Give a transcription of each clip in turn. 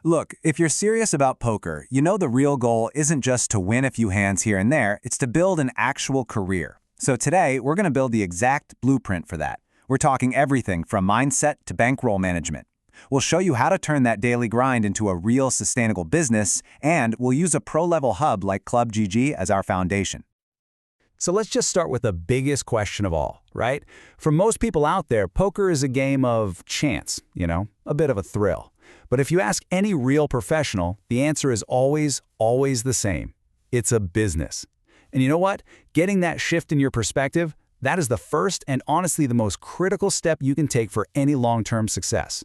Look, if you're serious about poker, you know the real goal isn't just to win a few hands here and there, it's to build an actual career. So today, we're going to build the exact blueprint for that. We're talking everything from mindset to bankroll management. We'll show you how to turn that daily grind into a real sustainable business, and we'll use a pro-level hub like ClubGG as our foundation. So let's just start with the biggest question of all, right? For most people out there, poker is a game of chance, a bit of a thrill. But if you ask any real professional, the answer is always the same. It's a business. And you know what? Getting that shift in your perspective, that is the first and honestly the most critical step you can take for any long-term success.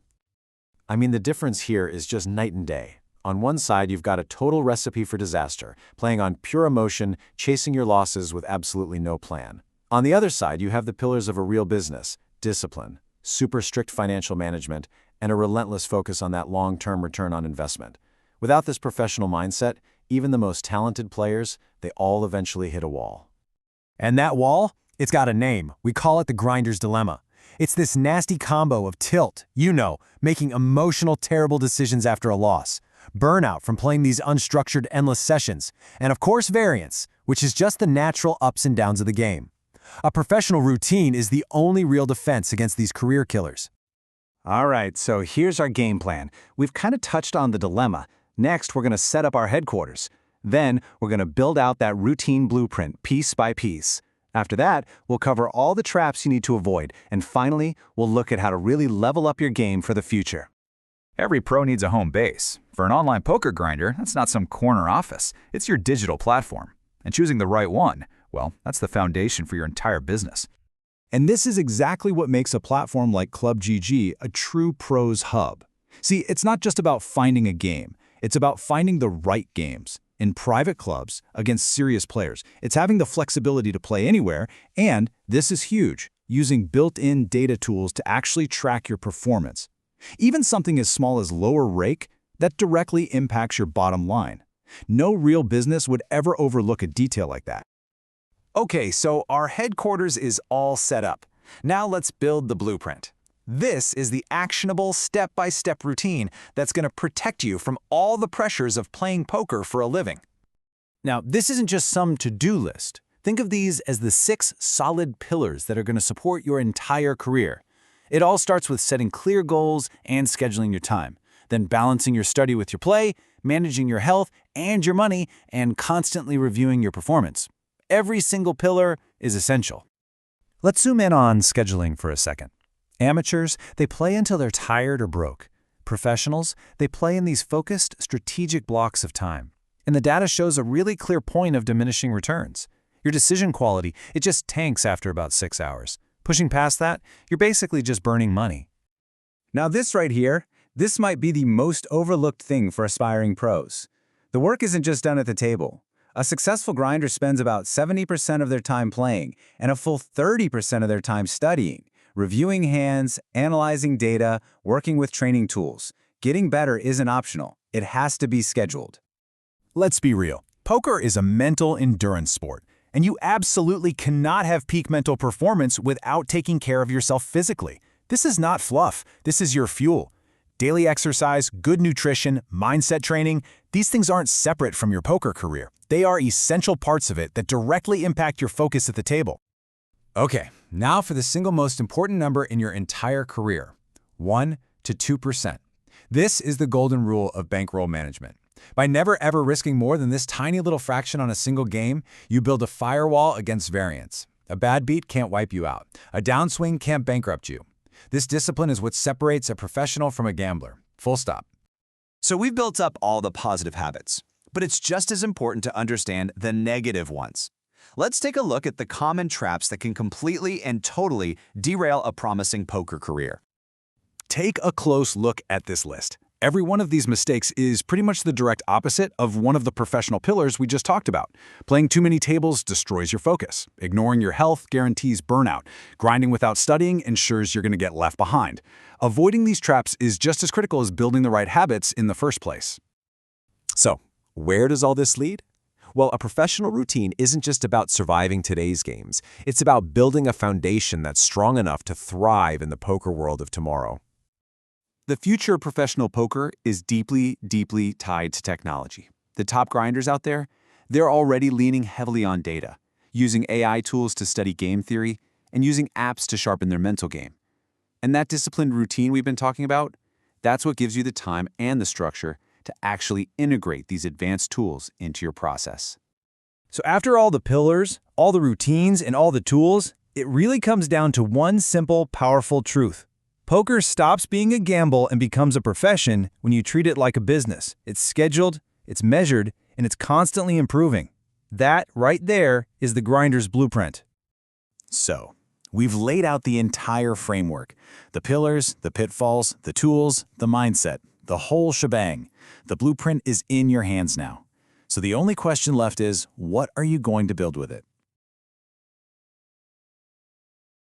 I mean, the difference here is just night and day. On one side, you've got a total recipe for disaster, playing on pure emotion, chasing your losses with absolutely no plan. On the other side, you have the pillars of a real business: discipline, super strict financial management, and a relentless focus on that long-term return on investment. Without this professional mindset, even the most talented players, they all eventually hit a wall. And that wall? It's got a name. We call it the grinder's dilemma. It's this nasty combo of tilt, making emotional, terrible decisions after a loss, burnout from playing these unstructured, endless sessions, and of course variance, which is just the natural ups and downs of the game. A professional routine is the only real defense against these career killers. All right, so here's our game plan. We've kind of touched on the dilemma. Next, we're going to set up our headquarters. Then, we're going to build out that routine blueprint piece by piece. After that, we'll cover all the traps you need to avoid, and finally, we'll look at how to really level up your game for the future. Every pro needs a home base. For an online poker grinder, that's not some corner office. It's your digital platform. And choosing the right one, well, that's the foundation for your entire business. And this is exactly what makes a platform like ClubGG a true pros hub. See, it's not just about finding a game. It's about finding the right games in private clubs against serious players. It's having the flexibility to play anywhere, and this is huge, using built-in data tools to actually track your performance. Even something as small as lower rake, that directly impacts your bottom line. No real business would ever overlook a detail like that. Okay, so our headquarters is all set up. Now let's build the blueprint. This is the actionable step-by-step routine that's going to protect you from all the pressures of playing poker for a living. Now, this isn't just some to-do list. Think of these as the 6 solid pillars that are going to support your entire career. It all starts with setting clear goals and scheduling your time, then balancing your study with your play, managing your health and your money, and constantly reviewing your performance. Every single pillar is essential. Let's zoom in on scheduling for a second. Amateurs, they play until they're tired or broke. Professionals, they play in these focused, strategic blocks of time. And the data shows a really clear point of diminishing returns. Your decision quality, it just tanks after about 6 hours. Pushing past that, you're basically just burning money. Now this right here, this might be the most overlooked thing for aspiring pros. The work isn't just done at the table. A successful grinder spends about 70% of their time playing and a full 30% of their time studying, reviewing hands, analyzing data, working with training tools. Getting better isn't optional. It has to be scheduled. Let's be real. Poker is a mental endurance sport, and you absolutely cannot have peak mental performance without taking care of yourself physically. This is not fluff. This is your fuel. Daily exercise, good nutrition, mindset training, these things aren't separate from your poker career. They are essential parts of it that directly impact your focus at the table. Okay, now for the single most important number in your entire career, 1 to 2%. This is the golden rule of bankroll management. By never ever risking more than this tiny little fraction on a single game, you build a firewall against variance. A bad beat can't wipe you out. A downswing can't bankrupt you. This discipline is what separates a professional from a gambler. Full stop. So we've built up all the positive habits, but it's just as important to understand the negative ones. Let's take a look at the common traps that can completely and totally derail a promising poker career. Take a close look at this list. Every one of these mistakes is pretty much the direct opposite of one of the professional pillars we just talked about. Playing too many tables destroys your focus. Ignoring your health guarantees burnout. Grinding without studying ensures you're going to get left behind. Avoiding these traps is just as critical as building the right habits in the first place. So, where does all this lead? Well, a professional routine isn't just about surviving today's games. It's about building a foundation that's strong enough to thrive in the poker world of tomorrow. The future of professional poker is deeply, deeply tied to technology. The top grinders out there, they're already leaning heavily on data, using AI tools to study game theory, and using apps to sharpen their mental game. And that disciplined routine we've been talking about, that's what gives you the time and the structure to actually integrate these advanced tools into your process. So after all the pillars, all the routines, and all the tools, it really comes down to one simple, powerful truth. Poker stops being a gamble and becomes a profession when you treat it like a business. It's scheduled, it's measured, and it's constantly improving. That, right there, is the grinder's blueprint. So, we've laid out the entire framework. The pillars, the pitfalls, the tools, the mindset, the whole shebang. The blueprint is in your hands now. So the only question left is, what are you going to build with it?